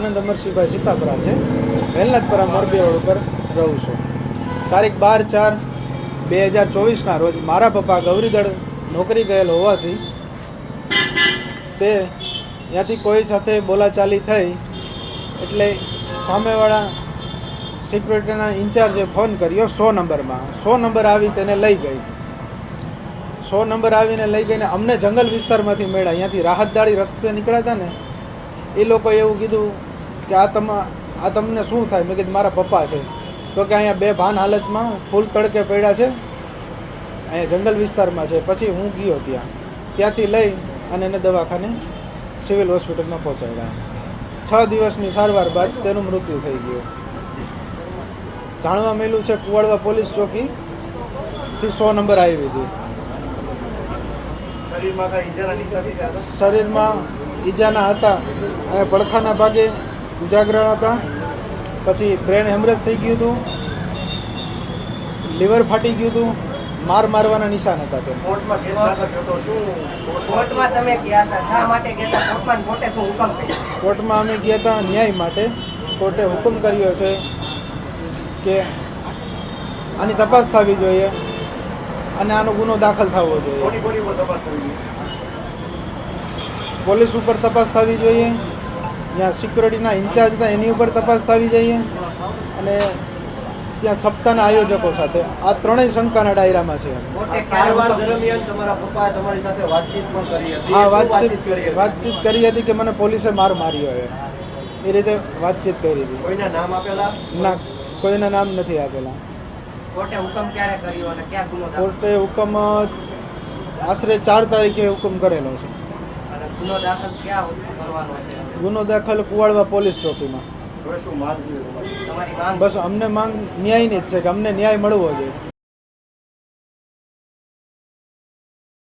આનંદ અમરસિંહભાઈ સીતાપરા છે, વેલનાથપરા મોરબી રોડ ઉપર રહું છું. તારીખ 12/4/2024ના રોજ મારા પપ્પા ગૌરીદળ નોકરી ગયેલ હોવાથી તે ત્યાંથી કોઈ સાથે બોલાચાલી થઈ એટલે સામેવાળા સિક્યુરિટીના ઇન્ચાર્જે ફોન કર્યો 100 નંબરમાં. 100 નંબર આવી તેને લઈ ગઈ. 100 નંબર આવીને લઈ ગઈને અમને જંગલ વિસ્તારમાંથી મળ્યા. અહીંયાથી રાહતદારી રસ્તે નીકળ્યા હતા ને એ લોકોએ એવું કીધું કે આ તમને શું થાય? મેં કીધું મારા પપ્પા છે. તો કે અહીંયા બેભાન હાલતમાં ફૂલ તડકે પડ્યા છે, અહીંયા જંગલ વિસ્તારમાં છે. પછી હું ગયો ત્યાંથી લઈ અને એને દવાખાને સિવિલ હોસ્પિટલમાં પહોંચાડ્યા. 6 દિવસની સારવાર બાદ તેનું મૃત્યુ થઈ ગયું. જાણવા મળ્યું છે કુવાડવા પોલીસ ચોકીથી 100 નંબર આવી હતી. શરીરમાં ઈજાના હતા, અહીંયા પડખાના ભાગે ઉજાગરા હતા, પછી બ્રેન હેમરેજ થઈ ગયું હતું, લીવર ફાટી ગયું હતું, મારવાના નિશાન હતા. તે કોર્ટમાં અમે ગયા હતા ન્યાય માટે. કોર્ટે હુકમ કર્યો છે કે આની તપાસ થવી જોઈએ અને આનો ગુનો દાખલ થવો જોઈએ. પોલીસ ઉપર તપાસ થવી જોઈએ, જ્યાં સિક્યુરિટીના ઇન્ચાર્જ હતા એની ઉપર તપાસ થવી જોઈએ, અને ત્યાં સપ્તાહના આયોજકો સાથે. આ ત્રણેય શંકાના દાયરામાં છે. હા, વાતચીત કરી હતી કે મને પોલીસે માર્યો એ રીતે વાતચીત કરી હતી. ના, કોઈના નામ નથી આપેલા. કોર્ટે હુકમ આશરે 4 તારીખે હુકમ કરેલો છે. ગુનો દાખલ કુવાડવા પોલીસ ચોકીમાં. બસ અમને માંગ ન્યાયની જ છે કે અમને ન્યાય મળવો જોઈએ.